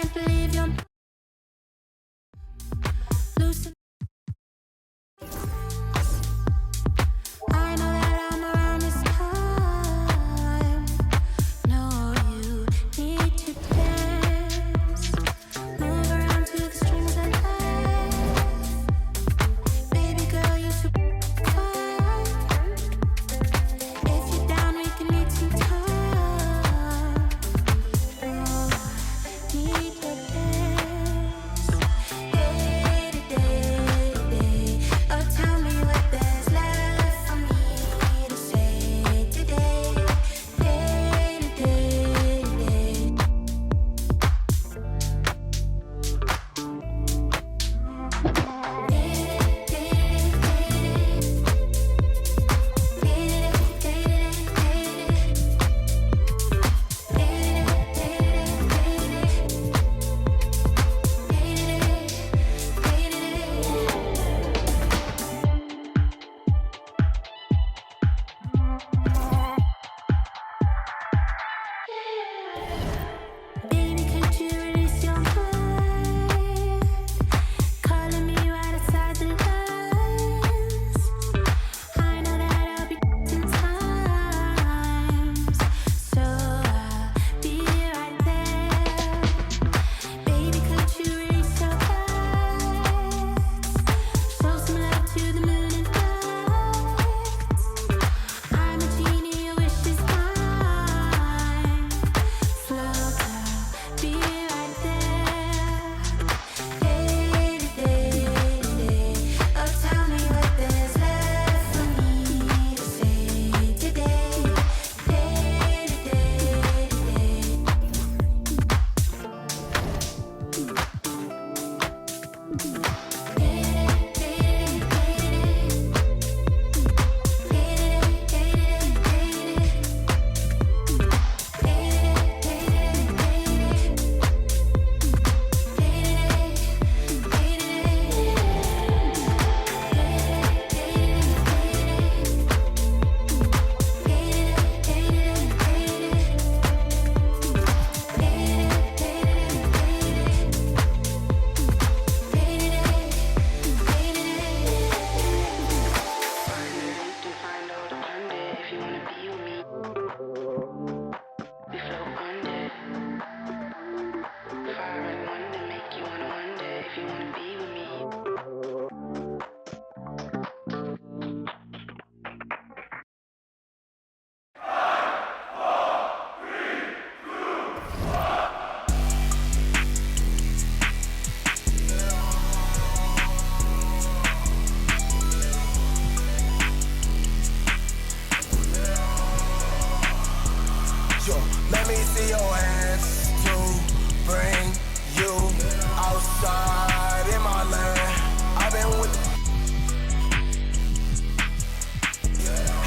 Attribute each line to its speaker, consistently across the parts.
Speaker 1: can't believe you're losing. I know that I'm around this time. No, you need to dance. Move around to the strings of life. Baby girl, you should fine. If you're down, we can need some time. Oh, need to dance. Day to day to day. Oh, tell me what there's left for me to say today. Day to day to day. Baby, could you release your mind? Calling me right outside the lines. I know that I'll be sometimes, so I'll be right there. Baby, could you release your thoughts? Show some love to the moon and stars. I'm a genie, your wish is mine. Float, I'll be right there. Day to day to day. Oh, tell me what there's left for me to say today. Day to day to day.
Speaker 2: Find out one day if you wanna be with me. We float one day. Fire and wonder make you wanna wonder if you wanna be with me.
Speaker 3: Yo, let me see your hands to bring you outside in my land. I've been with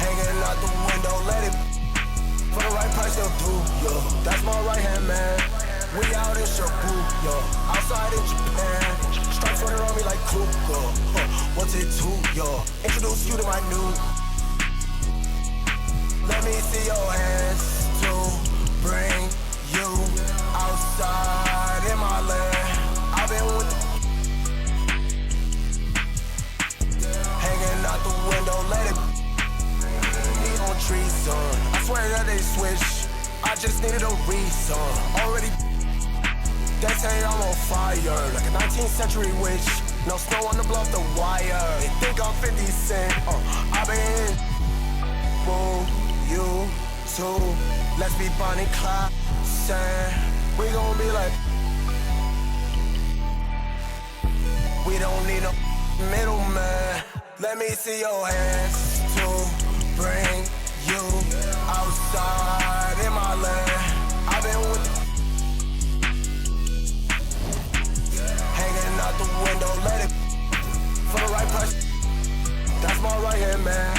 Speaker 3: hanging out the window, let it for the right price, they'll do. Yo, that's my right hand man. We out in Shabu, yo, outside in Japan. Stripes running around me like Kuko. What's it to, yo? Introduce you to my new. Let me see your hands to bring you outside in my land. I've been with hanging out the window, let it be on trees, son. I swear that they switch. I just needed a reason. Already, they say I'm on fire, like a 19th century witch. No snow on the bluff, the wire. They think I'm 50 Cent. I've been boom. You too, let's be Bonnie Clyde. We gon' be like, we don't need no middleman. Let me see your hands to bring you outside in my land. I've been with hanging out the window, let it for the right price. That's my right hand man.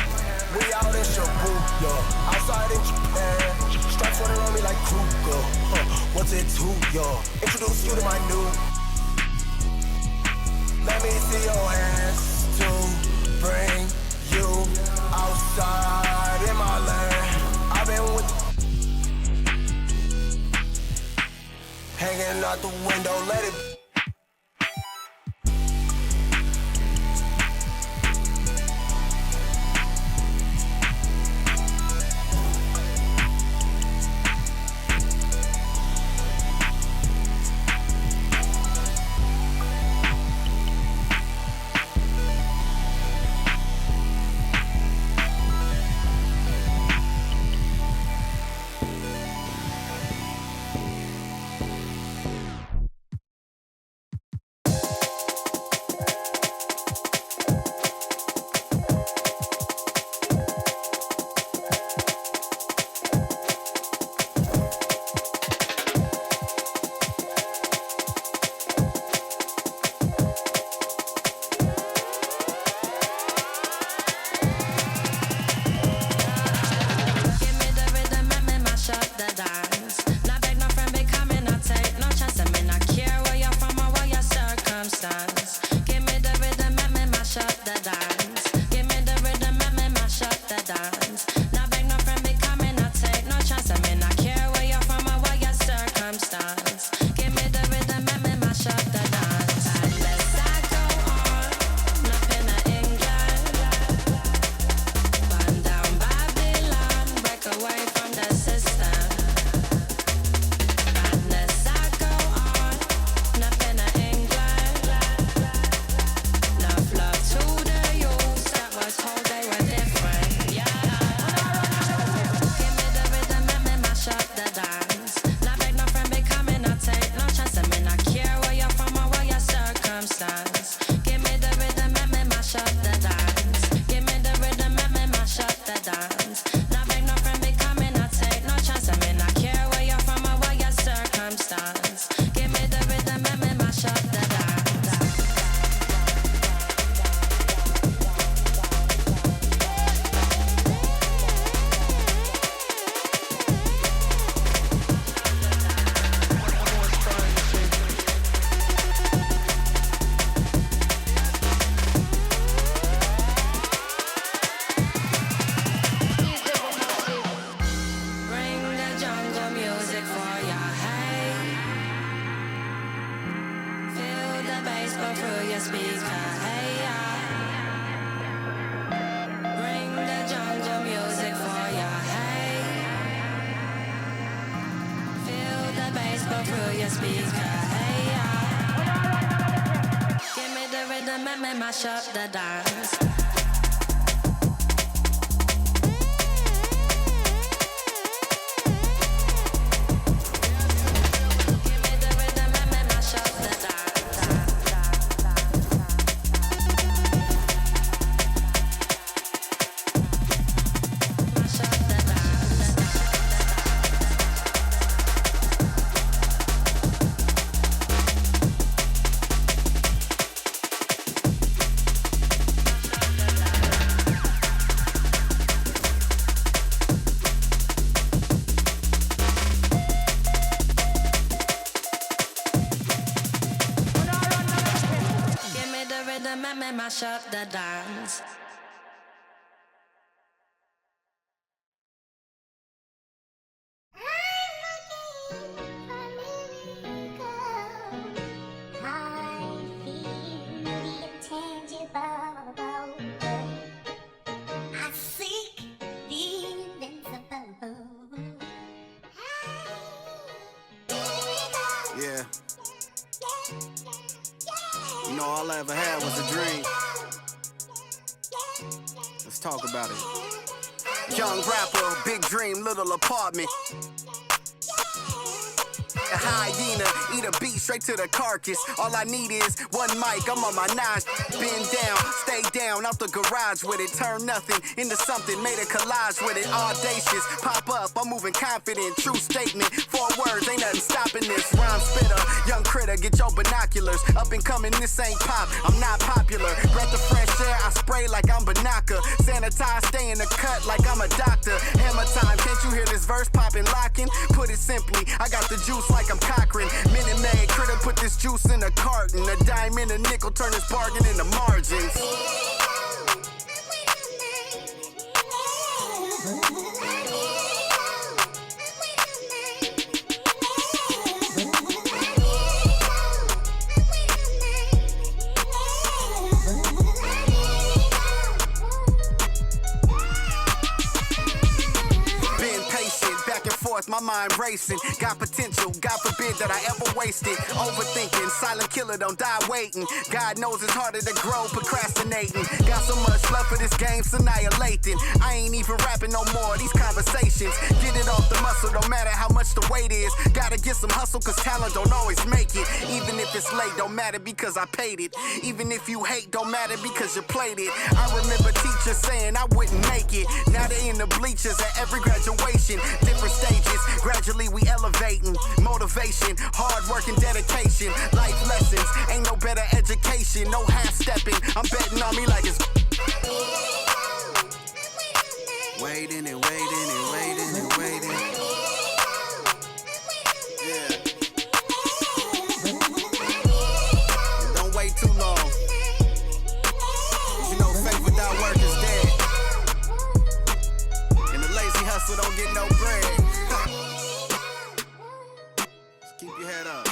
Speaker 3: We out in Shabu, yo, outside in Japan. Stripes running around me like Kuko. What's it to, yo? Introduce you to my new. Let me see your hands to bring you outside in my land. I've been with hanging out the window, let it.
Speaker 1: Mash up the dance. Mash up the dance.
Speaker 4: Yeah. You know, all I ever had was a dream. Let's talk about it. Young rapper, big dream, little apartment. A hyena, eat a beat straight to the carcass. All I need is one mic, I'm on my nines. Bend down, stay down, out the garage with it. Turn nothing into something, made a collage with it. Audacious, pop up, I'm moving confident. True statement, 4 words, ain't nothing stopping this. Rhyme spitter, young critter, get your binoculars. Up and coming, this ain't pop, I'm not popular. Breath of fresh air, I spray like I'm Banaka. Sanitize, stay in the cut like I'm a doctor. Hammer time, can't you hear this verse popping, locking? Put it simply, I got the juice like I'm Cochran. Minute Maid, critter put this juice in a carton. A dime and a nickel turn this bargain into margins. forth, my mind racing. Got potential, God forbid that I ever waste it. Overthinking, silent killer, don't die waiting. God knows it's harder to grow, procrastinating. Got so much love for this game's annihilating. I ain't even rapping no more, these conversations. Get it off the muscle, don't matter how much the weight is. Gotta get some hustle, cause talent don't always make it. Even if it's late, don't matter because I paid it. Even if you hate, don't matter because you played it. I remember teachers saying I wouldn't make it. Now they in the bleachers at every graduation. Different stages, gradually we elevating. Motivation, hard work and dedication. Life lessons, ain't no better education. No half-stepping, I'm betting on me like it's waiting and waiting and waiting and waiting. Yeah. Don't wait too long. You know faith without work is dead. And the lazy hustle don't get no bread. Just keep your head up.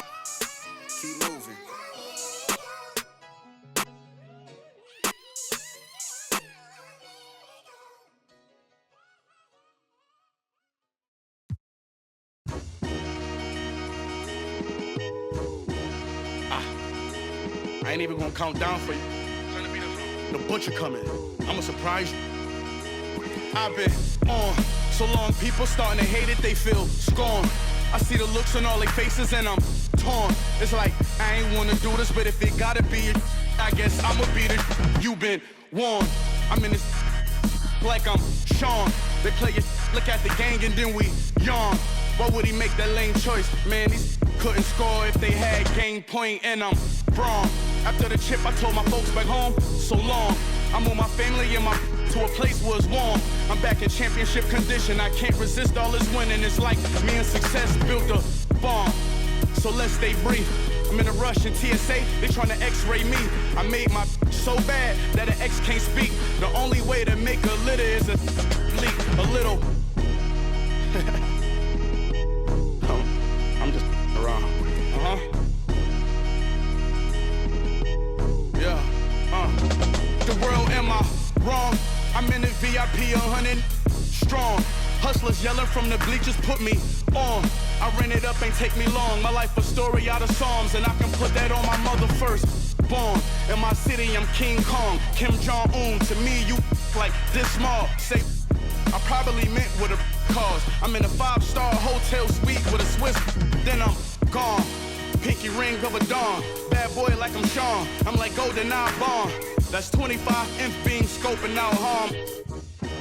Speaker 4: Keep moving.
Speaker 5: I ain't even gonna count down for you. The butcher coming. I'ma surprise you. I've been on so long, people starting to hate it, they feel scorn. I see the looks on all their faces and I'm torn. It's like, I ain't wanna do this, but if it gotta be it, I guess I'ma beat it. You been warned. I'm in this like I'm Sean. They play it, look at the gang and then we yawn. Why would he make that lame choice? Man, these couldn't score if they had game point and I'm wrong. After the chip, I told my folks back home, so long. I moved my family and my to a place where it's warm. I'm back in championship condition. I can't resist all this winning. It's like me and success built a bomb. So let's stay brief. I'm in a rush in TSA, they trying to x-ray me. I made my so bad that an ex can't speak. The only way to make a litter is a leak, a little. I'm just around. Yeah, The world, am I wrong? I'm in the VIP 100 strong. Hustlers yelling from the bleachers put me on. I ran it up, ain't take me long. My life a story out of Psalms, and I can put that on my mother first. Born in my city, I'm King Kong, Kim Jong-un. To me, you like this small. Say, I probably meant with a cause. I'm in a 5-star hotel suite with a Swiss, then I'm gone. Pinky ring of a dawn. Bad boy like I'm Sean. I'm like Golden Eye Bond. That's 25 inch beam scoping out harm.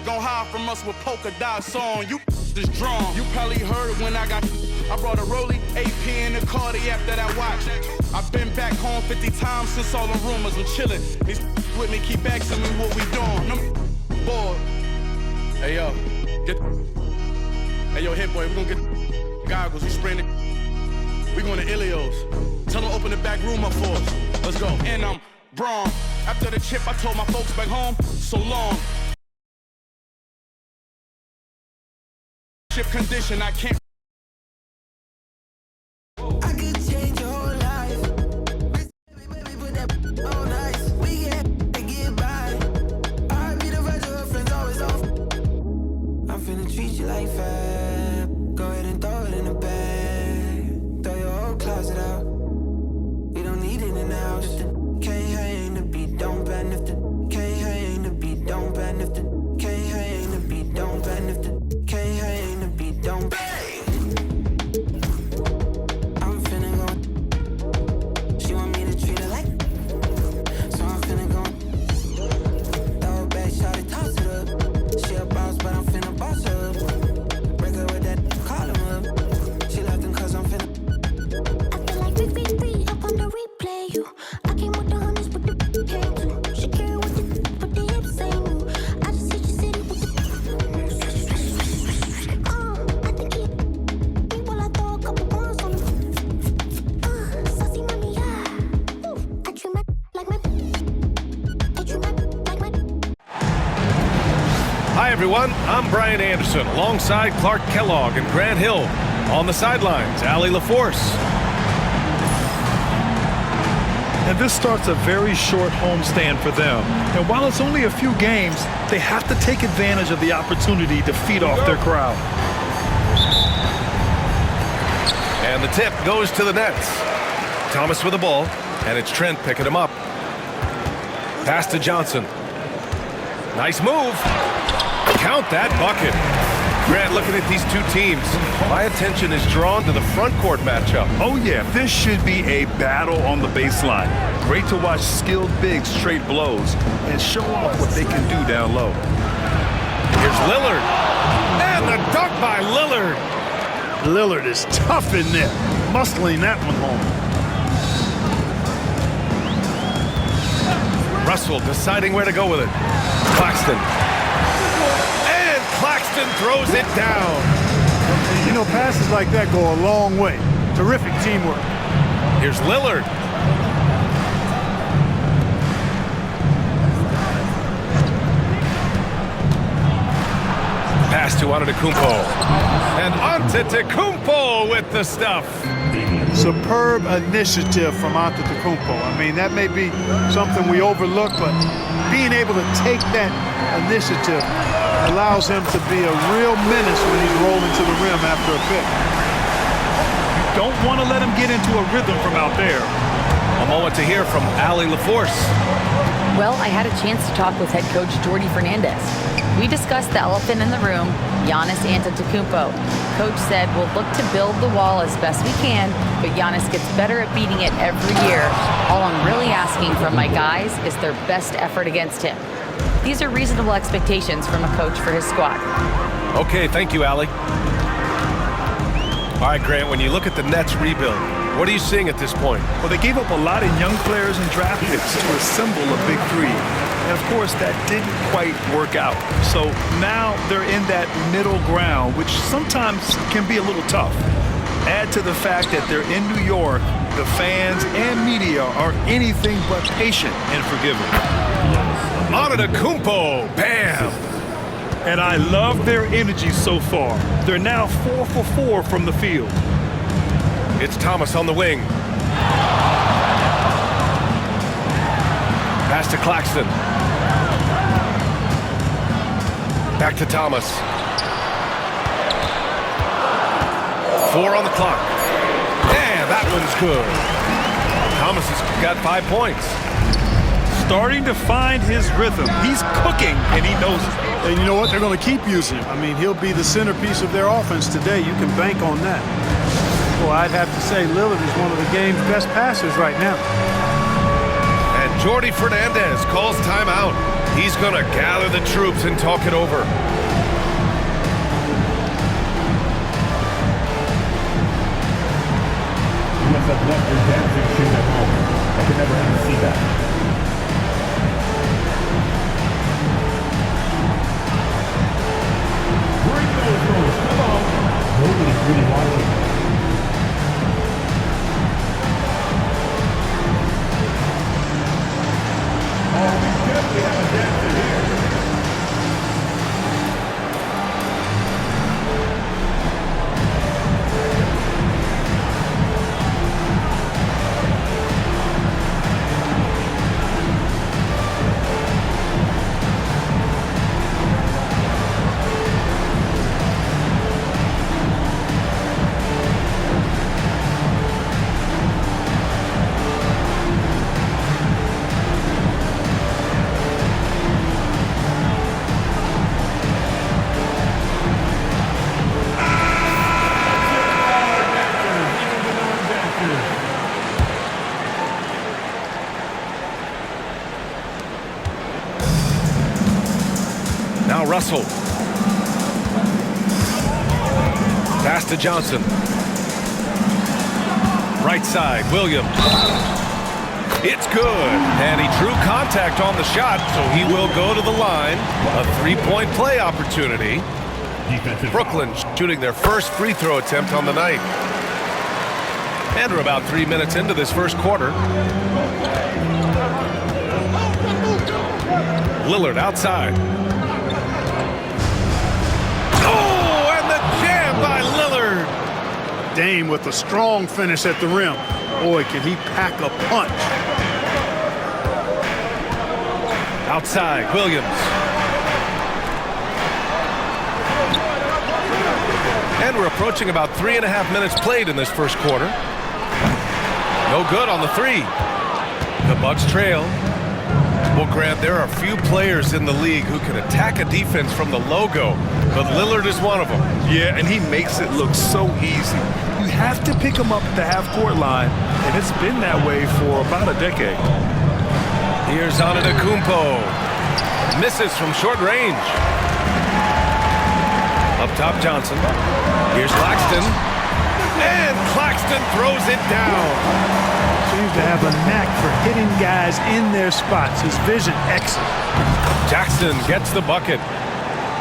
Speaker 5: Gon' hide from us with polka dot song. You just drawn. You probably heard when I brought a Rollie, AP in the Cardi after that watch. I've been back home 50 times since all the rumors. I'm chillin'. These with me keep asking me what we doing. I'm bored. Hey yo, hey yo, hit boy, we gon' get goggles. We spraying it. We going to Ilios. Tell them open the back room up for us. Let's go. And I'm Braun. After the chip, I told my folks back home, so long. Ship condition, I can't.
Speaker 6: I could change your whole life. Baby, put that on ice. We get by. I be the version of friends always off. I'm finna treat you like fab. Go ahead and throw it in the bag. Throw your whole closet out. We don't need it in the house. If the can't hang the beat, don't ban. If the can't hang the beat, don't ban. If the can't hang the beat, don't ban. If the can't hang the beat, don't ban. I'm finna go. She want me to treat her like. So I'm finna go. Throw it back, shot it, toss it up. She a boss, but I'm finna boss her up. Break her with that, call him up. She left him cause I'm finna.
Speaker 1: I feel like 3 up on the replay. I came with the hundreds, but the came too. She carry with the but the hips ain't new. I just hit your city with the. I think he while I throw a couple bombs on him. Saucy mommy, yeah. I treat my like my. I treat my like my.
Speaker 7: Hi, everyone. I'm Brian Anderson alongside Clark Kellogg and Grant Hill. On the sidelines, Allie LaForce.
Speaker 8: And this starts a very short homestand for them. And while it's only a few games, they have to take advantage of the opportunity to feed off their crowd.
Speaker 7: And the tip goes to the nets. Thomas with the ball, and it's Trent picking him up. Pass to Johnson. Nice move. Count that bucket. Grant, looking at these two teams, my attention is drawn to the front court matchup.
Speaker 8: Oh yeah, this should be a battle on the baseline. Great to watch skilled bigs trade blows and show off what they can do down low.
Speaker 7: Here's Lillard. And the dunk by Lillard.
Speaker 8: Lillard is tough in there, muscling that one home.
Speaker 7: Russell deciding where to go with it. Claxton. And Claxton throws it down.
Speaker 9: You know, passes like that go a long way. Terrific teamwork.
Speaker 7: Here's Lillard. Pass to Antetokounmpo. And Antetokounmpo with the stuff.
Speaker 9: Superb initiative from Antetokounmpo. I mean, that may be something we overlook, but being able to take that initiative allows him to be a real menace when he's rolling to the rim after a pick.
Speaker 8: Don't want to let him get into a rhythm from out there.
Speaker 7: A moment to hear from Allie LaForce.
Speaker 10: Well, I had a chance to talk with head coach Jordi Fernandez. We discussed the elephant in the room, Giannis Antetokounmpo. Coach said we'll look to build the wall as best we can, but Giannis gets better at beating it every year. All I'm really asking from my guys is their best effort against him. These are reasonable expectations from a coach for his squad.
Speaker 7: Okay, thank you, Allie. All right, Grant, when you look at the Nets rebuild, what are you seeing at this point?
Speaker 8: Well, they gave up a lot of young players and draft picks to assemble a big three. And of course, that didn't quite work out. So now they're in that middle ground, which sometimes can be a little tough. Add to the fact that they're in New York, the fans and media are anything but patient and forgiving.
Speaker 7: Antetokounmpo, bam!
Speaker 8: And I love their energy so far. They're now 4 for 4 from the field.
Speaker 7: It's Thomas on the wing. Pass to Claxton. Back to Thomas. 4 on the clock. And that one's good. Thomas has got 5 points.
Speaker 8: Starting to find his rhythm. He's cooking, and he knows it.
Speaker 9: And you know what? They're going to keep using him. I mean, he'll be the centerpiece of their offense today. You can bank on that. Well, I'd have to say Lillard is one of the game's best passers right now.
Speaker 7: And Jordi Fernandez calls timeout. He's going to gather the troops and talk it over.
Speaker 11: You must have left your dancing shoes at home. I could never have to see that. Bring those moves, come on. Nobody's really watching. Oh, we definitely have a dancer here.
Speaker 7: Now Russell. Pass to Johnson. Right side, Williams. It's good. And he drew contact on the shot, so he will go to the line. A three-point play opportunity. Brooklyn shooting their first free throw attempt on the night. And we're about 3 minutes into this first quarter. Lillard outside. Oh, and the jam by Lillard.
Speaker 9: Dame with a strong finish at the rim. Boy, can he pack a punch.
Speaker 7: Outside, Williams. And we're approaching about 3.5 minutes played in this first quarter. No good on the three. The Bucks trail. Well, Grant, there are few players in the league who can attack a defense from the logo, but Lillard is one of them.
Speaker 8: Yeah, and he makes it look so easy. You have to pick him up at the half-court line, and it's been that way for about a decade.
Speaker 7: Here's Antetokounmpo. Misses from short range. Up top, Johnson. Here's Claxton. And Claxton throws it down.
Speaker 9: Seems to have a knack for hitting guys in their spots. His vision, excellent.
Speaker 7: Jackson gets the bucket.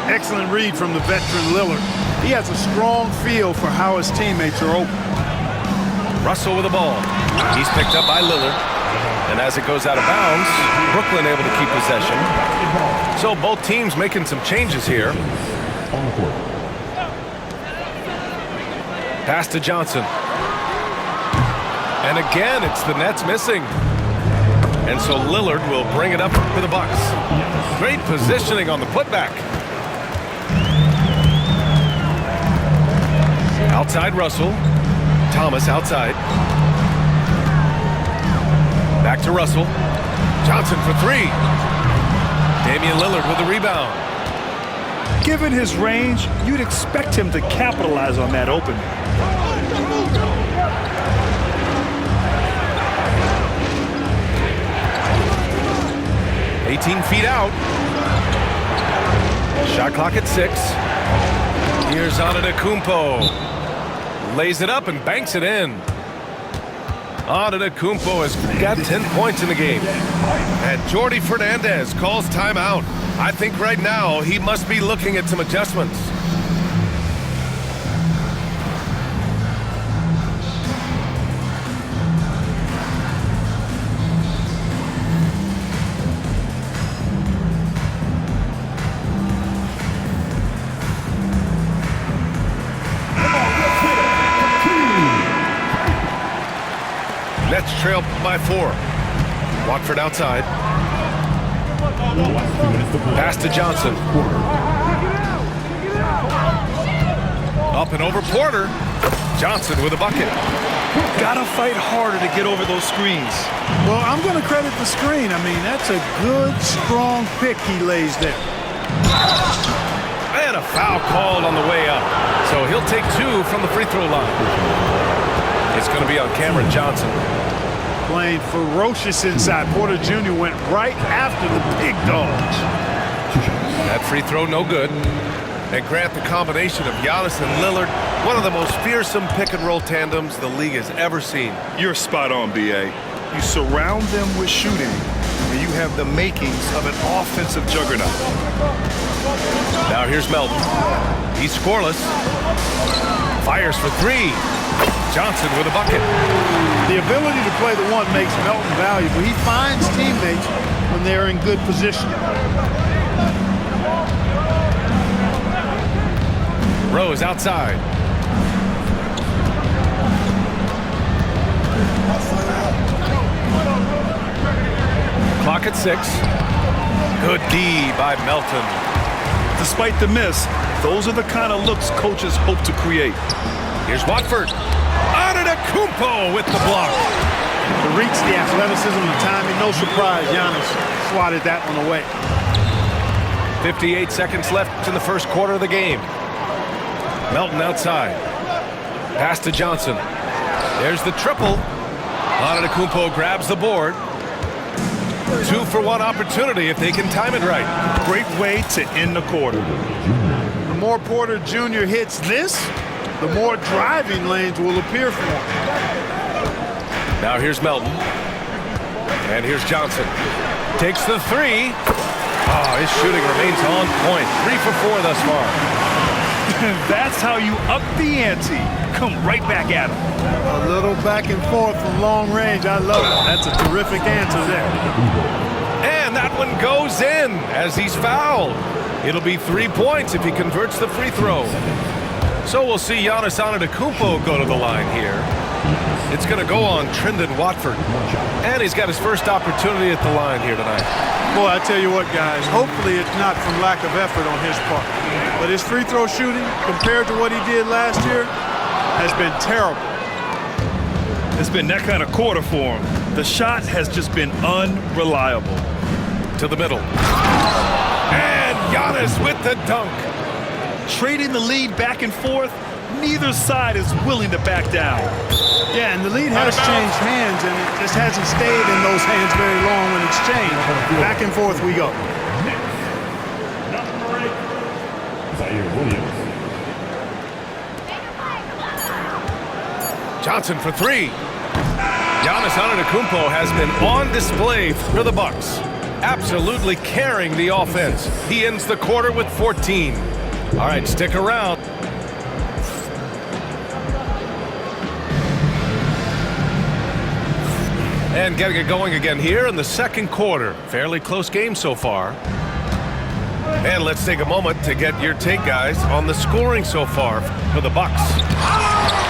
Speaker 9: Excellent read from the veteran Lillard. He has a strong feel for how his teammates are open.
Speaker 7: Russell with the ball. He's picked up by Lillard. And as it goes out of bounds, Brooklyn able to keep possession. So both teams making some changes here.
Speaker 11: On the court.
Speaker 7: Pass to Johnson. And again, it's the Nets missing. And so Lillard will bring it up for the Bucks. Great positioning on the putback. Outside Russell. Thomas outside. Back to Russell. Johnson for three. Damian Lillard with the rebound.
Speaker 8: Given his range, you'd expect him to capitalize on that opening.
Speaker 7: 18 feet out. Shot clock at 6. Here's Antetokounmpo. Lays it up and banks it in. Antetokounmpo has got 10 points in the game. And Jordi Fernandez calls timeout. I think right now he must be looking at some adjustments. Nets trail by 4. Watford outside. Pass to Johnson. Up and over Porter. Johnson with a bucket.
Speaker 8: Gotta fight harder to get over those screens.
Speaker 9: Well, I'm going to credit the screen. I mean, that's a good, strong pick he lays there.
Speaker 7: And a foul called on the way up. So he'll take 2 from the free throw line. It's going to be on Cameron Johnson.
Speaker 9: Playing ferocious inside. Porter Jr. went right after the big dogs.
Speaker 7: That free throw no good. And Grant, the combination of Giannis and Lillard, one of the most fearsome pick-and-roll tandems the league has ever seen.
Speaker 8: You're spot on, B.A. You surround them with shooting, and you have the makings of an offensive juggernaut.
Speaker 7: Now here's Melton. He's scoreless. Fires for 3. Johnson with a bucket.
Speaker 9: The ability to play the one makes Melton valuable. He finds teammates when they're in good position.
Speaker 7: Rose outside. Clock at 6. Good D by Melton.
Speaker 8: Despite the miss, those are the kind of looks coaches hope to create.
Speaker 7: Here's Watford. Antetokounmpo with the block.
Speaker 9: The reach, the athleticism, the timing, no surprise. Giannis swatted that one away.
Speaker 7: 58 seconds left in the first quarter of the game. Melton outside. Pass to Johnson. There's the triple. Antetokounmpo grabs the board. 2-for-1 opportunity if they can time it right.
Speaker 8: Great way to end the quarter.
Speaker 9: The more Porter Jr. hits this, the more driving lanes will appear for him.
Speaker 7: Now here's Melton. And here's Johnson. Takes the 3. Oh, his shooting remains on point. 3 for 4 thus far.
Speaker 8: That's how you up the ante. Come right back at him.
Speaker 9: A little back and forth from long range. I love it. That's a terrific answer there.
Speaker 7: And that one goes in as he's fouled. It'll be 3 points if he converts the free throw. So we'll see Giannis Antetokounmpo go to the line here. It's going to go on Trendon Watford. And he's got his first opportunity at the line here tonight.
Speaker 9: Boy, I tell you what, guys, hopefully it's not from lack of effort on his part. But his free throw shooting, compared to what he did last year, has been terrible.
Speaker 8: It's been that kind of quarter for him. The shot has just been unreliable.
Speaker 7: To the middle. And Giannis with the dunk.
Speaker 8: Trading the lead back and forth, neither side is willing to back down.
Speaker 9: Yeah, and the lead has changed hands, and it just hasn't stayed in those hands very long when it's changed. Back and forth we go.
Speaker 11: Number 8, Zaire Williams.
Speaker 7: Johnson for three. Giannis Antetokounmpo has been on display for the Bucks, absolutely carrying the offense. He ends the quarter with 14. All right, stick around. And getting it going again here in the second quarter. Fairly close game so far. And let's take a moment to get your take, guys, on the scoring so far for the Bucks.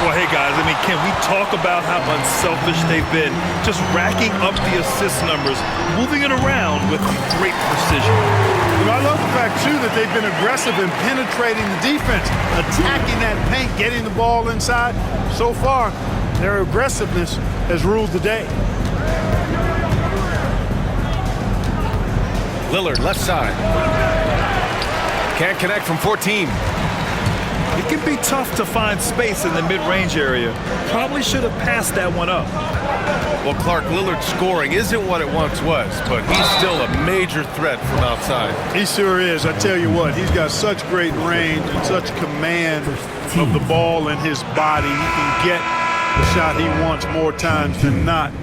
Speaker 8: Well, hey, guys, I mean, can we talk about how unselfish they've been? Just racking up the assist numbers, moving it around with great precision.
Speaker 9: You know, I love the fact, too, that they've been aggressive in penetrating the defense, attacking that paint, getting the ball inside. So far, their aggressiveness has ruled the day.
Speaker 7: Lillard, left side. Can't connect from 14.
Speaker 8: It can be tough to find space in the mid-range area. Probably should have passed that one up.
Speaker 7: Well, Clark, Lillard's scoring isn't what it once was, but he's still a major threat from outside.
Speaker 9: He sure is. I tell you what, he's got such great range and such command of the ball in his body. He can get the shot he wants more times than not.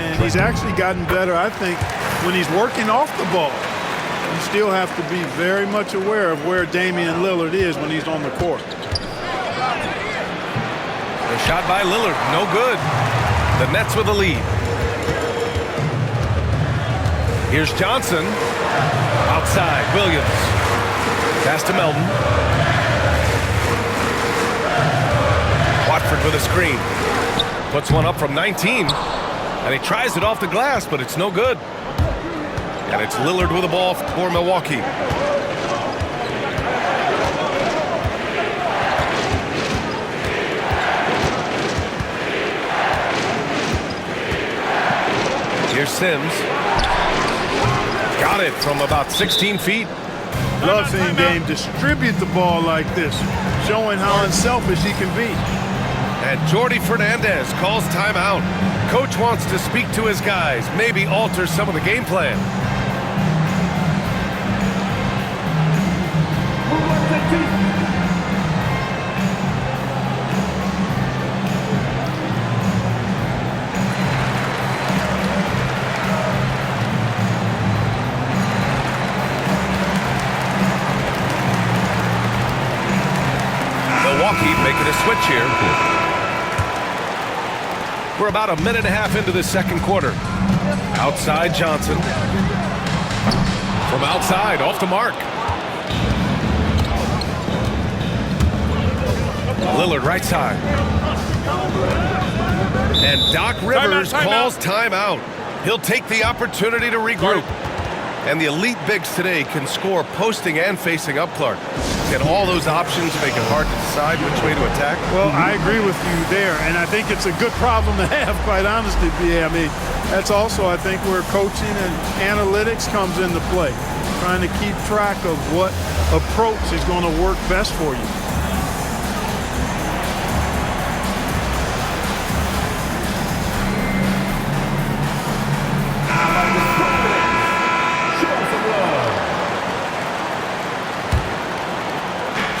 Speaker 9: And he's actually gotten better, I think, when he's working off the ball. You still have to be very much aware of where Damian Lillard is when he's on the court.
Speaker 7: The shot by Lillard, no good. The Nets with the lead. Here's Johnson. Outside, Williams. Pass to Melton. Watford with a screen. Puts one up from 19. And he tries it off the glass, but it's no good. And it's Lillard with the ball for Milwaukee. Here's Sims. Got it from about 16 feet.
Speaker 9: Love seeing Dame distribute the ball like this, showing how unselfish he can be.
Speaker 7: And Jordi Fernandez calls timeout. Coach wants to speak to his guys, maybe alter some of the game plan. Milwaukee making a switch here. We're about a minute and a half into the second quarter. Outside Johnson. From outside, off the mark. Lillard right side. And Doc Rivers calls timeout. He'll take the opportunity to regroup. And the elite bigs today can score posting and facing up, Clark. Can all those options make it hard to decide which way to attack?
Speaker 9: Well, I agree with you there, and I think it's a good problem to have, quite honestly, B.A. I mean, that's also, I think, where coaching and analytics comes into play, trying to keep track of what approach is going to work best for you.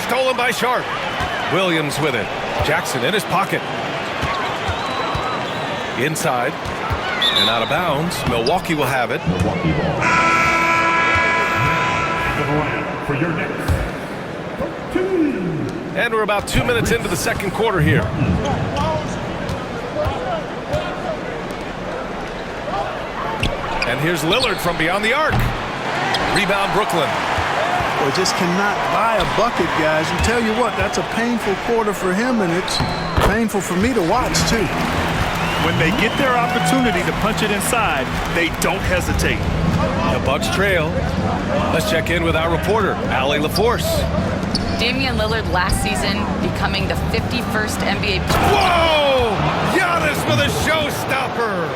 Speaker 7: Stolen by Sharp. Williams with it. Jackson in his pocket. Inside. And out of bounds. Milwaukee will have it.
Speaker 11: Milwaukee ball. For your next.
Speaker 7: And we're about 2 minutes into the second quarter here. And here's Lillard from beyond the arc. Rebound Brooklyn.
Speaker 9: Well, just cannot buy a bucket, guys. And tell you what, that's a painful quarter for him, and it's painful for me to watch, too.
Speaker 8: When they get their opportunity to punch it inside, they don't hesitate.
Speaker 7: The Bucks trail. Let's check in with our reporter, Allie LaForce.
Speaker 10: Damian Lillard last season becoming the 51st NBA.
Speaker 7: Whoa! Giannis with a showstopper!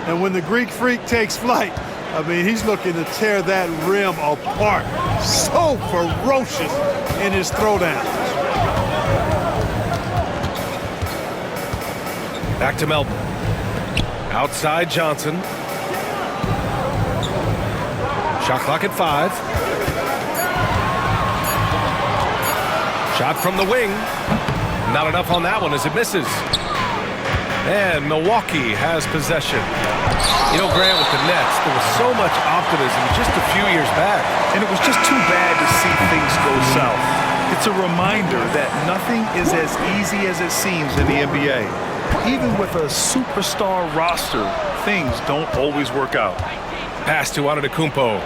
Speaker 9: And when the Greek Freak takes flight, I mean, he's looking to tear that rim apart. So ferocious in his throwdown.
Speaker 7: Back to Melton. Outside Johnson. Shot clock at 5. Shot from the wing. Not enough on that one as it misses. And Milwaukee has possession. You know, Grant, with the Nets, there was so much optimism just a few years back.
Speaker 8: And it was just too bad to see things go south. It's a reminder that nothing is as easy as it seems in the NBA. Even with a superstar roster, things don't always work out.
Speaker 7: Pass to Antetokounmpo.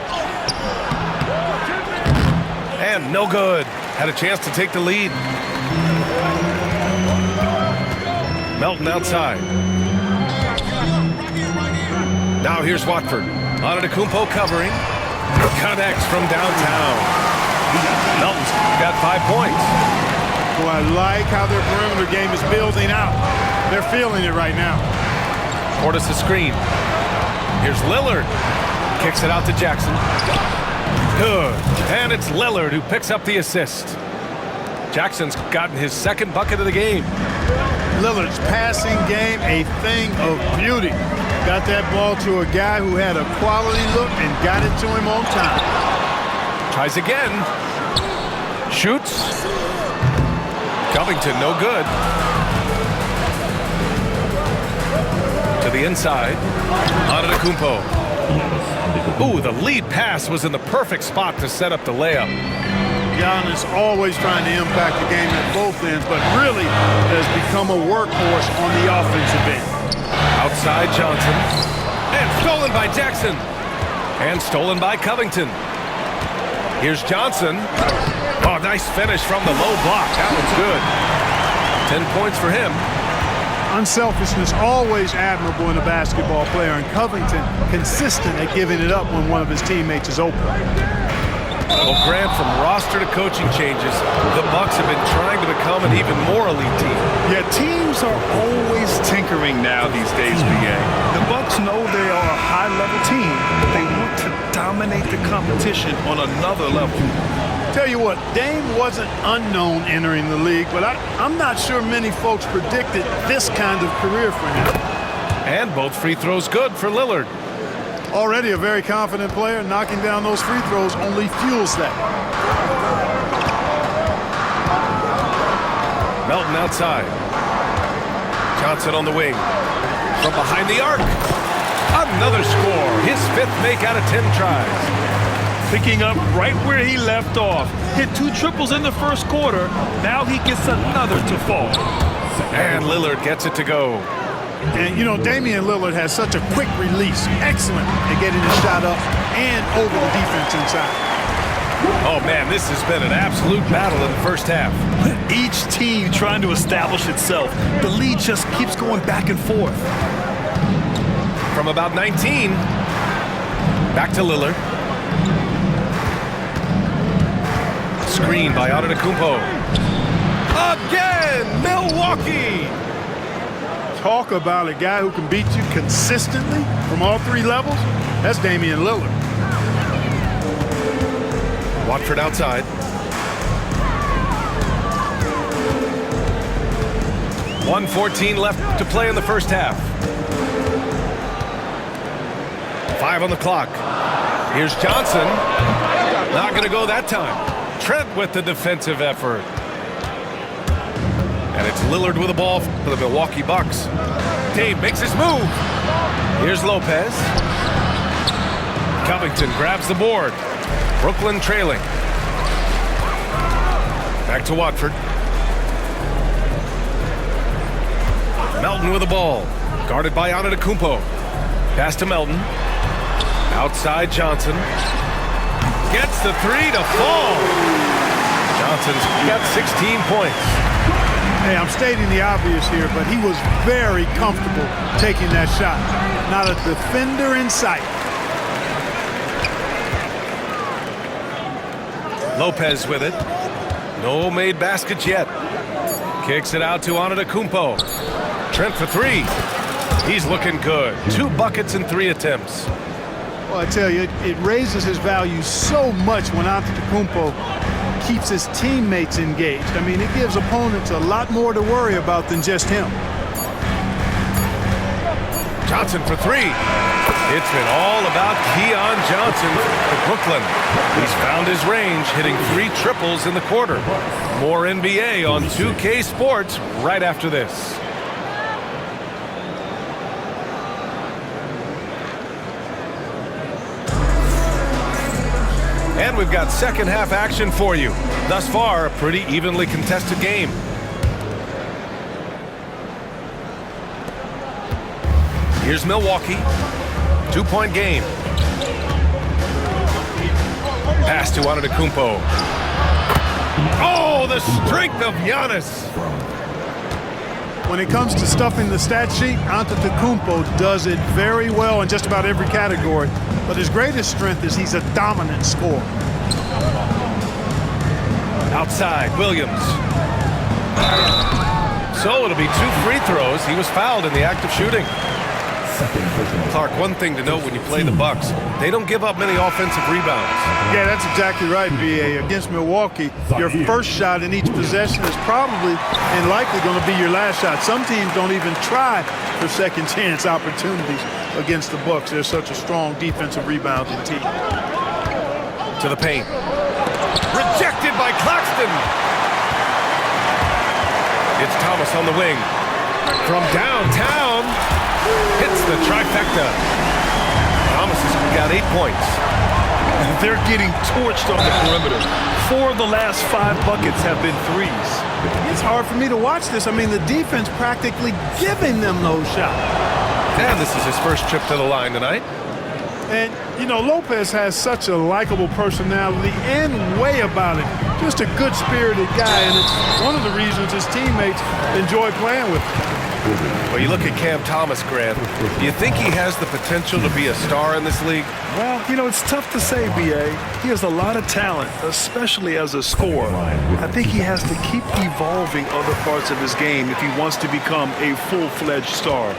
Speaker 7: And no good. Had a chance to take the lead. Melton outside. Now here's Watford. Antetokounmpo covering. Connects from downtown. Melton's got 5 points.
Speaker 9: Well, I like how their perimeter game is building out. They're feeling it right now.
Speaker 7: Portis the screen. Here's Lillard. Kicks it out to Jackson. Good. And it's Lillard who picks up the assist. Jackson's gotten his second bucket of the game.
Speaker 9: Lillard's passing game, a thing of beauty. Got that ball to a guy who had a quality look and got it to him on time.
Speaker 7: Tries again. Shoots. Covington, no good. To the inside. Antetokounmpo. Ooh, the lead pass was in the perfect spot to set up the layup.
Speaker 9: Giannis always trying to impact the game at both ends, but really has become a workhorse on the offensive end.
Speaker 7: Outside Johnson. And stolen by Jackson. And stolen by Covington. Here's Johnson. Oh, nice finish from the low block. That one's good. 10 points for him.
Speaker 9: Unselfishness always admirable in a basketball player, and Covington consistent at giving it up when one of his teammates is open.
Speaker 7: Well, Grant, from roster to coaching changes, the Bucks have been trying to become an even more elite team.
Speaker 8: Yeah, teams are always tinkering now these days, BA. The Bucks know they are a high-level team, but they want to dominate the competition on another level.
Speaker 9: Tell you what, Dame wasn't unknown entering the league, but I'm not sure many folks predicted this kind of career for him.
Speaker 7: And both free throws good for Lillard.
Speaker 9: Already a very confident player, knocking down those free throws only fuels that.
Speaker 7: Melton outside. Johnson on the wing. From behind the arc. Another score. His 5th make out of 10 tries.
Speaker 8: Picking up right where he left off. Hit 2 triples in the first quarter. Now he gets another to fall.
Speaker 7: And Lillard gets it to go.
Speaker 9: And, you know, Damian Lillard has such a quick release. Excellent at getting the shot up and over the defense inside.
Speaker 7: Oh, man, this has been an absolute battle in the first half.
Speaker 8: Each team trying to establish itself. The lead just keeps going back and forth.
Speaker 7: From about 19, back to Lillard. Screen by Antetokounmpo. Again, Milwaukee!
Speaker 9: Talk about a guy who can beat you consistently from all 3 levels. That's Damian Lillard.
Speaker 7: Watford outside. .114 left to play in the first half. 5 on the clock. Here's Johnson. Not going to go that time. Trent with the defensive effort. And it's Lillard with the ball for the Milwaukee Bucks. Dave makes his move. Here's Lopez. Covington grabs the board. Brooklyn trailing. Back to Watford. Melton with the ball. Guarded by Antetokounmpo. Pass to Melton. Outside Johnson. Gets the 3 to fall. Johnson's got 16 points.
Speaker 9: Hey, I'm stating the obvious here, but he was very comfortable taking that shot. Not a defender in sight.
Speaker 7: Lopez with it. No made baskets yet. Kicks it out to Antetokounmpo. Trent for three. He's looking good. 2 buckets in 3 attempts.
Speaker 9: Well, I tell you, it raises his value so much when Antetokounmpo keeps his teammates engaged. I mean, it gives opponents a lot more to worry about than just him.
Speaker 7: Johnson for three. It's been all about Keon Johnson for Brooklyn. He's found his range, hitting 3 triples in the quarter. More NBA on 2K Sports right after this. And we've got second half action for you. Thus far, a pretty evenly contested game. Here's Milwaukee. 2-point game. Pass to Antetokounmpo. Oh, the strength of Giannis.
Speaker 9: When it comes to stuffing the stat sheet, Antetokounmpo does it very well in just about every category. But his greatest strength is he's a dominant scorer.
Speaker 7: Outside, Williams. So it'll be 2 free throws. He was fouled in the act of shooting. Clark, one thing to note when you play the Bucks, they don't give up many offensive rebounds.
Speaker 9: Yeah, that's exactly right, B.A. Against Milwaukee, your first shot in each possession is probably and likely going to be your last shot. Some teams don't even try for second chance opportunities against the Bucks. They're such a strong defensive rebounding team.
Speaker 7: To the paint. Rejected by Claxton. It's Thomas on the wing. From downtown, hits the trifecta. Thomas has got 8 points.
Speaker 8: They're getting torched on the perimeter. 4 of the last 5 buckets have been threes.
Speaker 9: It's hard for me to watch this. I mean, the defense practically giving them those shots.
Speaker 7: And this is his first trip to the line tonight.
Speaker 9: And, you know, Lopez has such a likable personality and way about it. Just a good-spirited guy, and it's one of the reasons his teammates enjoy playing with him.
Speaker 7: Well, you look at Cam Thomas, Grant. Do you think he has the potential to be a star in this league?
Speaker 8: Well, you know, it's tough to say, B.A. He has a lot of talent, especially as a scorer. I think he has to keep evolving other parts of his game if he wants to become a full-fledged star.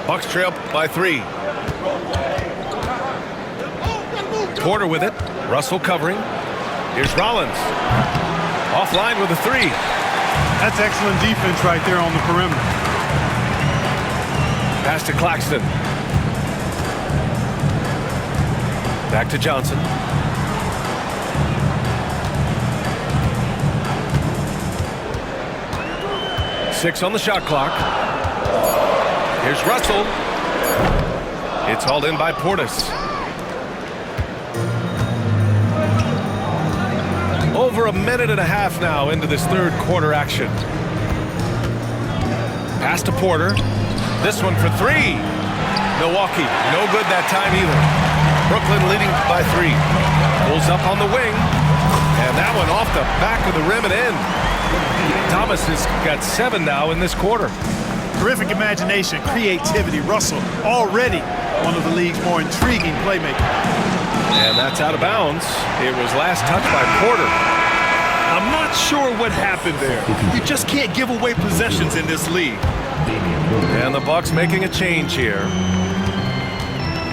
Speaker 7: Bucks trail by 3. Porter with it. Russell covering. Here's Rollins. Offline with a 3.
Speaker 9: That's excellent defense right there on the perimeter.
Speaker 7: Pass to Claxton. Back to Johnson. Six on the shot clock. Here's Russell. It's hauled in by Portis. Over a minute and a half now into this third quarter action. Pass to Porter. This one for 3. Milwaukee, no good that time either. Brooklyn leading by 3. Pulls up on the wing. And that one off the back of the rim and in. Thomas has got 7 now in this quarter.
Speaker 9: Terrific imagination, creativity. Russell already one of the league's more intriguing playmakers.
Speaker 7: And that's out of bounds. It was last touched by Porter.
Speaker 8: I'm not sure what happened there. You just can't give away possessions in this league.
Speaker 7: And the Bucks making a change here.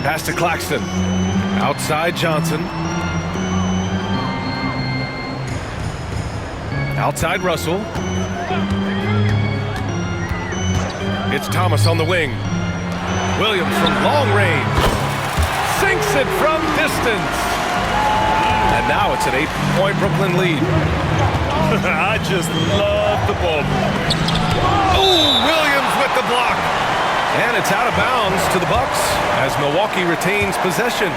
Speaker 7: Pass to Claxton. Outside Johnson. Outside Russell. It's Thomas on the wing. Williams from long range. Sinks it from distance. And now it's an 8-point Brooklyn lead.
Speaker 8: I just love the ball.
Speaker 7: Oh, Williams with the block. And it's out of bounds to the Bucks as Milwaukee retains possession.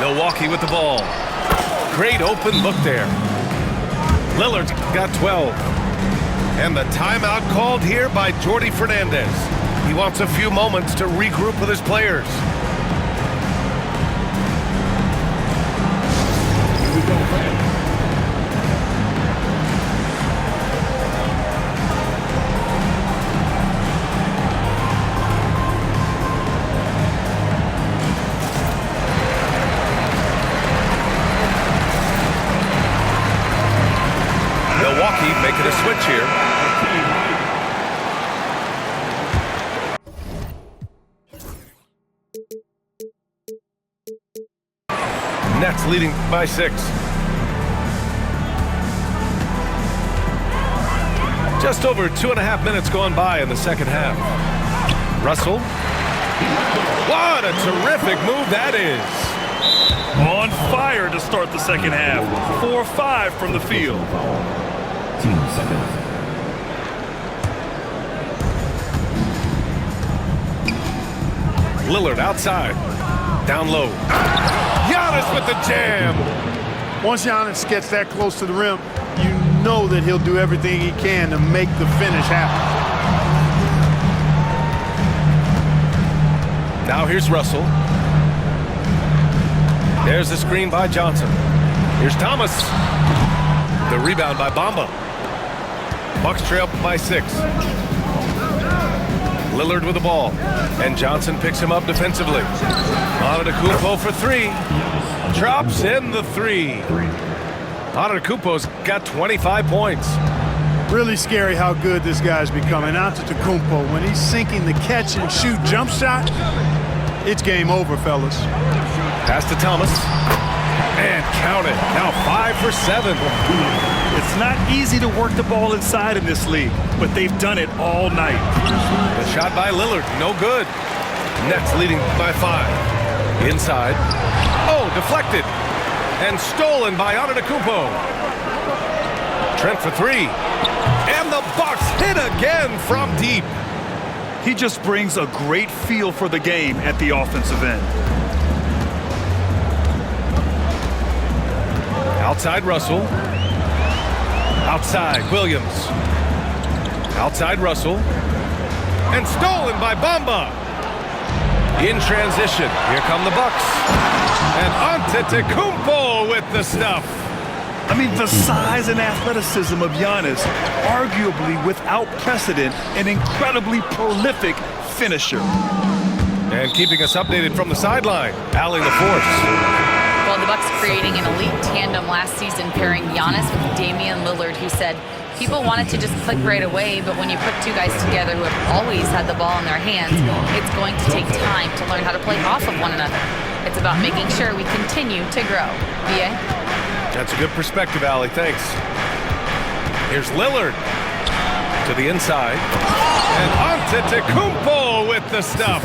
Speaker 7: Milwaukee with the ball. Great open look there. Lillard got 12. And the timeout called here by Jordi Fernandez. He wants a few moments to regroup with his players. Milwaukee making a switch here. Nets leading by 6. Just over 2.5 minutes gone by in the second half. Russell. What a terrific move that is.
Speaker 8: On fire to start the second half. 4-5 from the field.
Speaker 11: 2 seconds.
Speaker 7: Lillard outside. Down low. Giannis with the jam.
Speaker 9: Once Giannis gets that close to the rim, you know that he'll do everything he can to make the finish happen.
Speaker 7: Now here's Russell. There's the screen by Johnson. Here's Thomas. The rebound by Bamba. Bucks trail by 6. Lillard with the ball. And Johnson picks him up defensively. Antetokounmpo for 3. Drops in the 3. Antetokounmpo's got 25 points.
Speaker 9: Really scary how good this guy's becoming. Antetokounmpo, when he's sinking the catch and shoot jump shot, it's game over, fellas.
Speaker 7: Pass to Thomas. And count it. Now 5 for 7.
Speaker 8: It's not easy to work the ball inside in this league, but they've done it all night.
Speaker 7: The shot by Lillard, no good. Nets leading by 5. Inside. Oh, deflected. And stolen by Antetokounmpo. Trent for 3. And the Bucks hit again from deep.
Speaker 8: He just brings a great feel for the game at the offensive end.
Speaker 7: Outside Russell. Outside Williams. Outside Russell. And stolen by Bamba. In transition. Here come the Bucks. And Antetokounmpo with the stuff.
Speaker 8: I mean, the size and athleticism of Giannis, arguably without precedent, an incredibly prolific finisher.
Speaker 7: And keeping us updated from the sideline, Allie LaForce.
Speaker 10: Well, the Bucks creating an elite tandem last season, pairing Giannis with Damian Lillard, who said people wanted to just click right away, but when you put two guys together who have always had the ball in their hands, it's going to take time to learn how to play off of one another. It's about making sure we continue to grow. B.A.?
Speaker 7: That's a good perspective, Allie. Thanks. Here's Lillard to the inside. And Antetokounmpo with the stuff.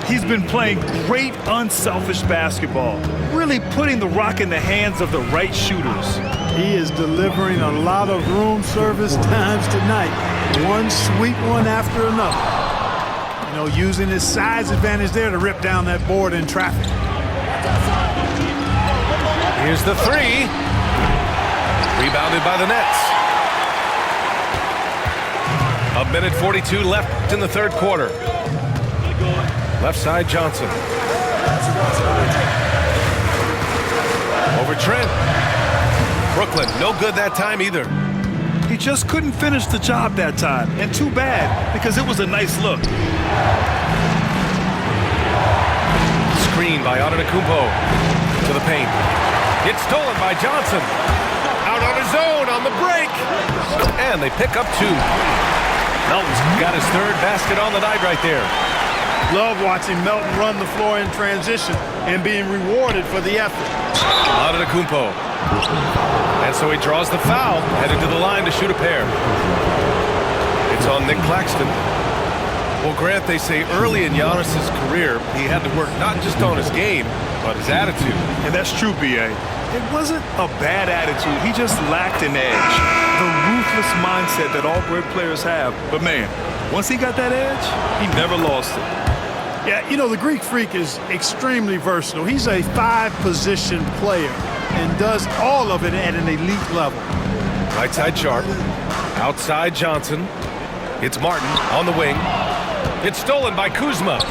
Speaker 8: He's been playing great, unselfish basketball, really putting the rock in the hands of the right shooters.
Speaker 9: He is delivering a lot of room service times tonight. One sweet one after another. You know, using his size advantage there to rip down that board in traffic.
Speaker 7: Here's the 3. Rebounded by the Nets. 1:42 left in the third quarter. Left side, Johnson. Over Trent. Brooklyn, no good that time either.
Speaker 8: He just couldn't finish the job that time, and too bad, because it was a nice look.
Speaker 7: Screen by Antetokounmpo to the paint. It's stolen by Johnson. Out on his own on the break. And they pick up 2. Melton's got his third basket on the night right there.
Speaker 9: Love watching Melton run the floor in transition and being rewarded for the effort.
Speaker 7: Antetokounmpo. And so he draws the foul, heading to the line to shoot a pair. It's on Nick Claxton. Well, Grant, they say early in Giannis' career, he had to work not just on his game, but his attitude.
Speaker 8: And that's true, B.A. It wasn't a bad attitude. He just lacked an edge. The ruthless mindset that all great players have. But, man, once he got that edge, he never lost it.
Speaker 9: Yeah, you know, the Greek Freak is extremely versatile. He's a 5-position player and does all of it at an elite level.
Speaker 7: Right side Sharp. Outside Johnson. It's Martin on the wing. It's stolen by Kuzma.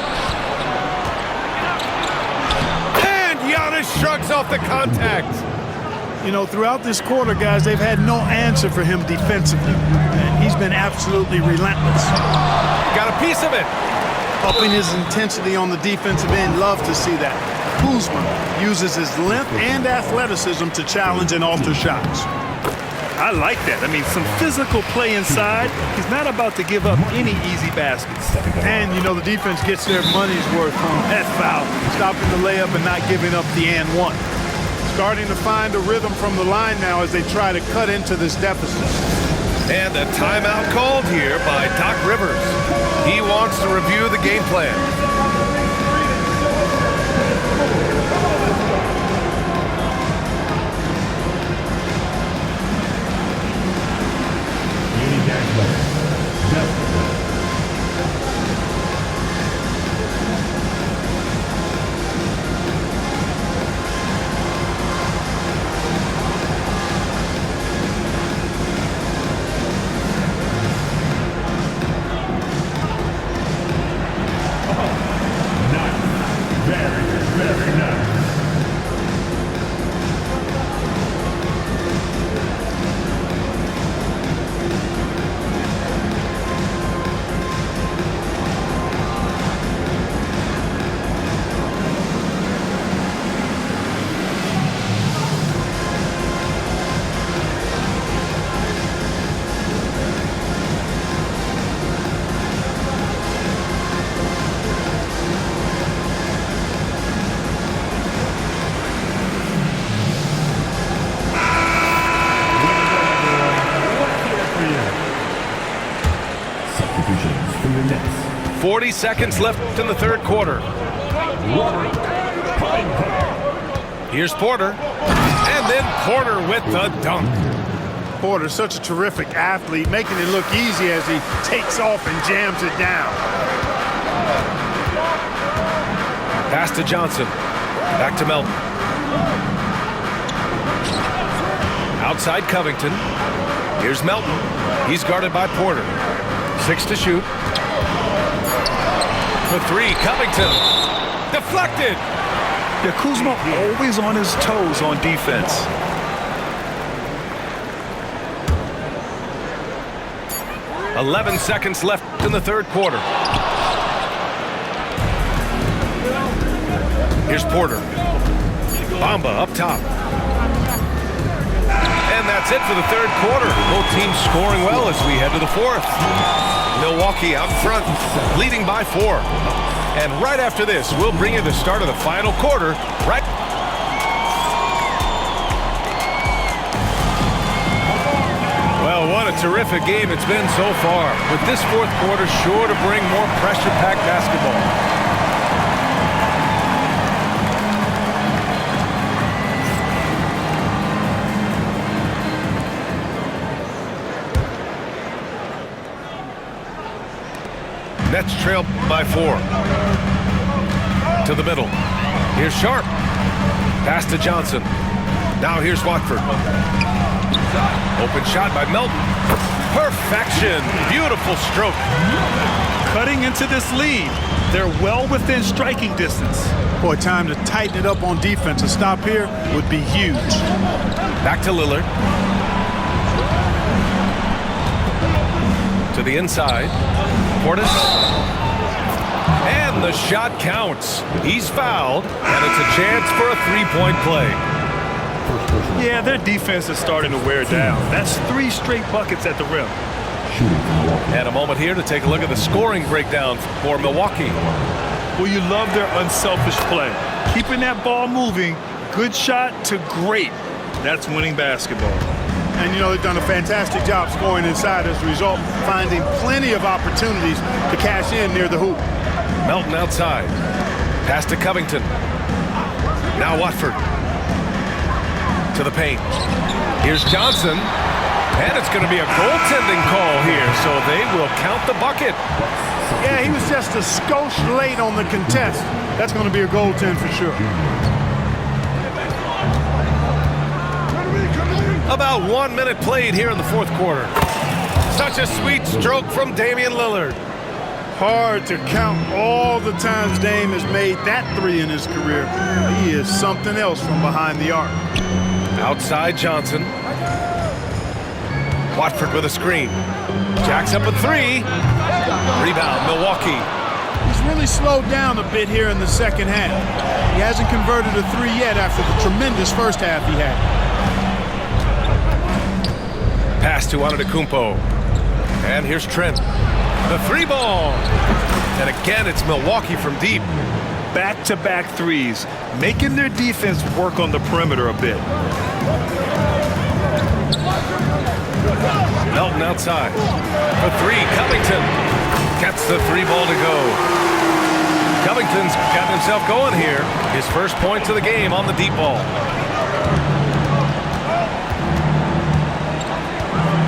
Speaker 7: And Giannis shrugs off the contact.
Speaker 9: You know, throughout this quarter, guys, they've had no answer for him defensively. And he's been absolutely relentless.
Speaker 7: Got a piece of it.
Speaker 9: Upping his intensity on the defensive end. Love to see that. Kuzma uses his length and athleticism to challenge and alter shots.
Speaker 8: I like that. I mean, some physical play inside. He's not about to give up any easy baskets.
Speaker 9: And, you know, the defense gets their money's worth on that foul, stopping the layup and not giving up the and one. Starting to find a rhythm from the line now as they try to cut into this deficit.
Speaker 7: And a timeout called here by Doc Rivers. He wants to review the game plan.
Speaker 11: Substitutions for your Nets.
Speaker 7: 40 seconds left in the third quarter. Here's Porter. And then Porter with the dunk.
Speaker 9: Porter's such a terrific athlete, making it look easy as he takes off and jams it down.
Speaker 7: Pass to Johnson. Back to Melton. Outside Covington. Here's Melton. He's guarded by Porter. 6 to shoot. For 3, Covington. Deflected.
Speaker 8: Yeah, Kuzma always on his toes on defense.
Speaker 7: "11 seconds left in the third quarter. Here's Porter. Bamba up top. And that's it for the third quarter. Both teams scoring well as we head to the fourth. Milwaukee out in front, leading by 4. And right after this, we'll bring you the start of the final quarter. Right. Well, what a terrific game it's been so far. With this fourth quarter sure to bring more pressure-packed basketball. Nets trail by 4. To the middle. Here's Sharp. Pass to Johnson. Now here's Watford. Open shot by Melton. Perfection. Beautiful stroke.
Speaker 8: Cutting into this lead. They're well within striking distance.
Speaker 9: Boy, time to tighten it up on defense. A stop here would be huge.
Speaker 7: Back to Lillard. To the inside. Portis. And the shot counts. He's fouled, and it's a chance for a three-point play.
Speaker 8: Yeah, their defense is starting to wear down. That's 3 straight buckets at the rim.
Speaker 7: And a moment here to take a look at the scoring breakdown for Milwaukee.
Speaker 8: Well, you love their unselfish play. Keeping that ball moving, good shot to great. That's winning basketball.
Speaker 9: And, you know, they've done a fantastic job scoring inside as a result, finding plenty of opportunities to cash in near the hoop.
Speaker 7: Melton outside. Pass to Covington. Now Watford. To the paint. Here's Johnson. And it's going to be a goaltending call here, so they will count the bucket.
Speaker 9: Yeah, he was just a skosh late on the contest. That's going to be a goaltend for sure.
Speaker 7: About 1 minute played here in the fourth quarter. Such a sweet stroke from Damian Lillard.
Speaker 9: Hard to count all the times Dame has made that 3 in his career. He is something else from behind the arc.
Speaker 7: Outside Johnson. Watford with a screen. Jacks up a 3. Rebound, Milwaukee.
Speaker 9: He's really slowed down a bit here in the second half. He hasn't converted a 3 yet after the tremendous first half he had.
Speaker 7: Pass to Antetokounmpo. And here's Trent. The three ball. And again, it's Milwaukee from deep.
Speaker 8: Back-to-back threes, making their defense work on the perimeter a bit.
Speaker 7: Melton outside. For three, Covington. Gets the three ball to go. Covington's got himself going here. His first points of the game on the deep ball.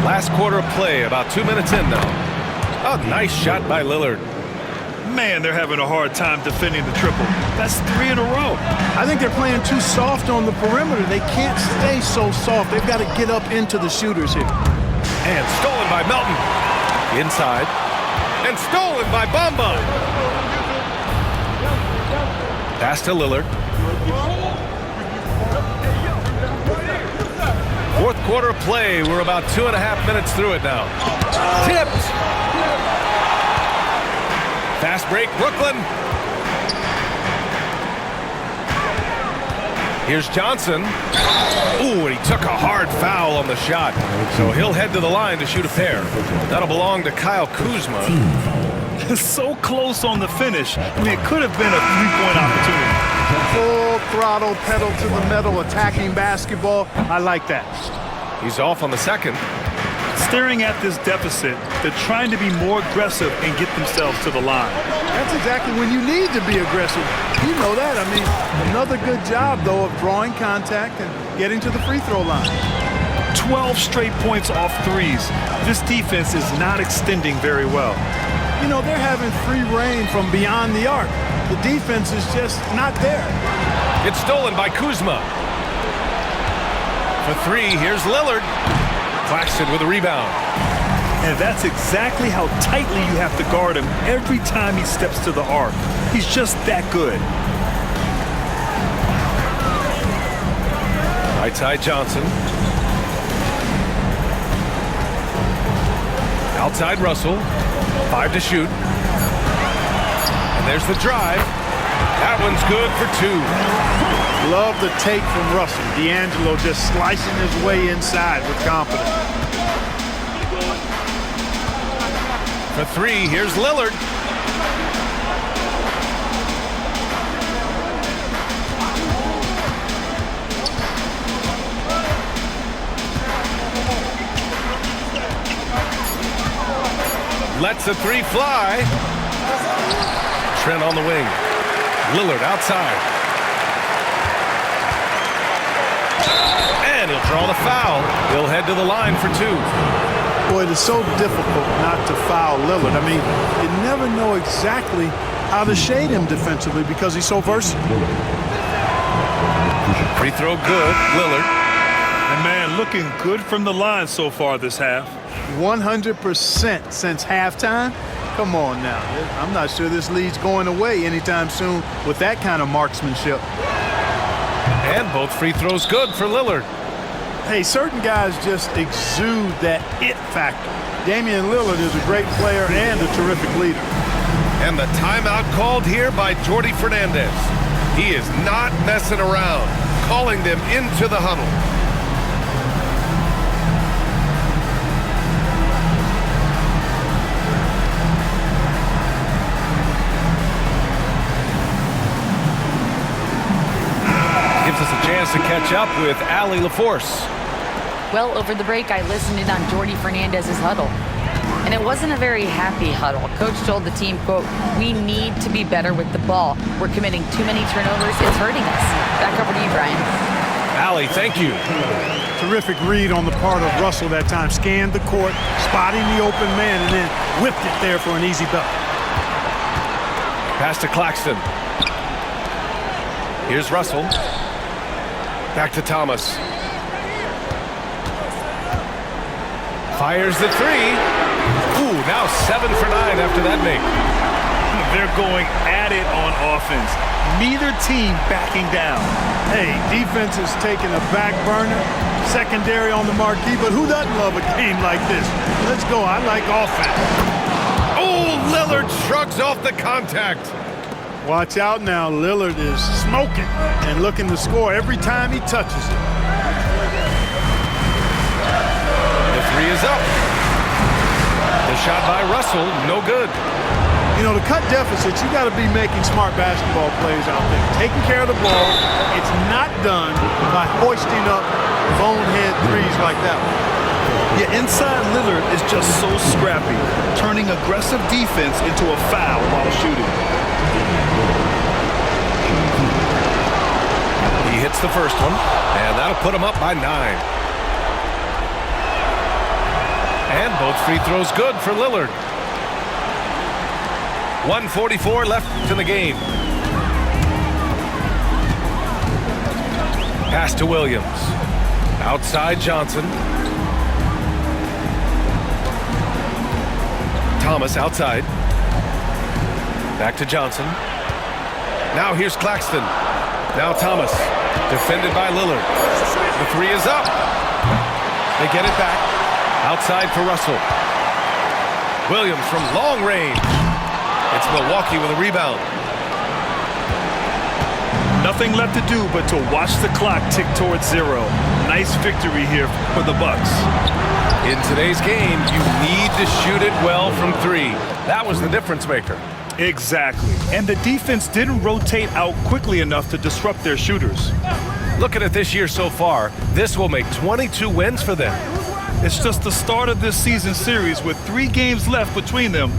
Speaker 7: Last quarter of play, about 2 minutes in now. A nice shot by Lillard.
Speaker 8: Man, they're having a hard time defending the triple. That's 3 in a row.
Speaker 9: I think they're playing too soft on the perimeter. They can't stay so soft. They've got to get up into the shooters here.
Speaker 7: And stolen by Melton. Inside. And stolen by Bamba. Pass to Lillard. Fourth quarter of play. We're about 2.5 minutes through it now. Tipped. Fast break, Brooklyn. Here's Johnson. Ooh, and he took a hard foul on the shot. So he'll head to the line to shoot a pair. That'll belong to Kyle Kuzma.
Speaker 8: So close on the finish. I mean, it could have been a three-point opportunity.
Speaker 9: Full throttle, pedal to the metal, attacking basketball. I like that.
Speaker 7: He's off on the second.
Speaker 8: Staring at this deficit, they're trying to be more aggressive and get themselves to the line.
Speaker 9: That's exactly when you need to be aggressive. You know that. I mean, another good job, though, of drawing contact and getting to the free throw line.
Speaker 8: 12 straight points off threes. This defense is not extending very well.
Speaker 9: You know, they're having free reign from beyond the arc. The defense is just not there.
Speaker 7: It's stolen by Kuzma. For three, here's Lillard. Claxton with a rebound.
Speaker 8: And that's exactly how tightly you have to guard him every time he steps to the arc. He's just that good.
Speaker 7: Right side Johnson. Outside Russell. 5 to shoot. And there's the drive. That one's good for 2.
Speaker 9: Love the take from Russell. D'Angelo just slicing his way inside with confidence.
Speaker 7: For three, here's Lillard. Lets the three fly. Trent on the wing. Lillard outside. And he'll draw the foul. He'll head to the line for 2.
Speaker 9: Boy, it is so difficult not to foul Lillard. I mean, you never know exactly how to shade him defensively because he's so versatile.
Speaker 7: Free throw good, Lillard.
Speaker 8: And man, looking good from the line so far this half.
Speaker 9: 100% since halftime. Come on now. I'm not sure this lead's going away anytime soon with that kind of marksmanship.
Speaker 7: And both free throws good for Lillard.
Speaker 9: Hey, certain guys just exude that it factor. Damian Lillard is a great player and a terrific leader.
Speaker 7: And the timeout called here by Jordi Fernandez. He is not messing around, calling them into the huddle. Gives us a chance to catch up with Allie LaForce.
Speaker 10: Well, over the break, I listened in on Jordi Fernandez's huddle. And it wasn't a very happy huddle. Coach told the team, quote, "We need to be better with the ball. We're committing too many turnovers. It's hurting us." Back over to you, Brian.
Speaker 7: Allie, thank you.
Speaker 9: Terrific read on the part of Russell that time. Scanned the court, spotting the open man, and then whipped it there for an easy bucket.
Speaker 7: Pass to Claxton. Here's Russell. Back to Thomas. Fires the three. Ooh, now 7 for 9 after that make.
Speaker 8: They're going at it on offense. Neither team backing down.
Speaker 9: Hey, defense is taking a back burner, secondary on the marquee, but who doesn't love a game like this? Let's go. I like offense.
Speaker 7: Oh, Lillard shrugs off the contact.
Speaker 9: Watch out now. Lillard is smoking and looking to score every time he touches it.
Speaker 7: With Three is up. The shot by Russell, no good.
Speaker 9: You know, to cut deficits, you got to be making smart basketball plays out there. Taking care of the ball. It's not done by hoisting up bonehead threes like that one.
Speaker 8: Yeah, inside Lillard is just so scrappy, turning aggressive defense into a foul while shooting.
Speaker 7: He hits the first one, and that'll put him up by 9. And both free throws good for Lillard. 1:44 left in the game. Pass to Williams. Outside Johnson. Thomas outside. Back to Johnson. Now here's Claxton. Now Thomas. Defended by Lillard. The three is up. They get it back. Outside for Russell. Williams from long range. It's Milwaukee with a rebound.
Speaker 8: Nothing left to do but to watch the clock tick towards 0. Nice victory here for the Bucks.
Speaker 7: In today's game, you need to shoot it well from 3. That was the difference maker.
Speaker 8: Exactly. And the defense didn't rotate out quickly enough to disrupt their shooters.
Speaker 7: Looking at this year so far, this will make 22 wins for them.
Speaker 8: It's just the start of this season series with 3 games left between them,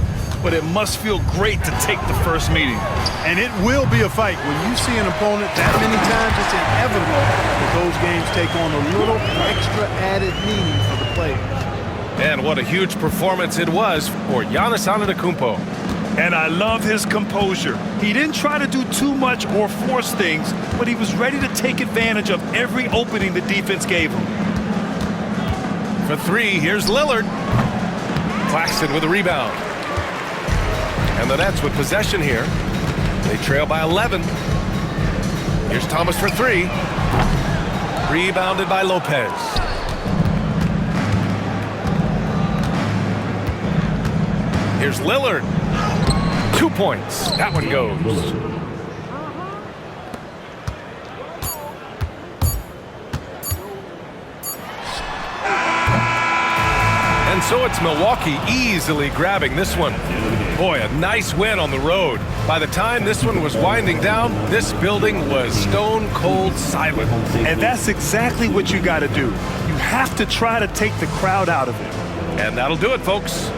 Speaker 8: but it must feel great to take the first meeting.
Speaker 9: And it will be a fight. When you see an opponent that many times, it's inevitable that those games take on a little extra added meaning for the players.
Speaker 7: And what a huge performance it was for Giannis Antetokounmpo.
Speaker 8: And I love his composure. He didn't try to do too much or force things, but he was ready to take advantage of every opening the defense gave him.
Speaker 7: For 3, here's Lillard. Claxton with a rebound. And the Nets with possession here. They trail by 11. Here's Thomas for 3. Rebounded by Lopez. Here's Lillard. 2 points. That one goes. And so it's Milwaukee easily grabbing this one. Boy, a nice win on the road. By the time this one was winding down, this building was stone cold silent.
Speaker 8: And that's exactly what you got to do. You have to try to take the crowd out of it.
Speaker 7: And that'll do it, folks.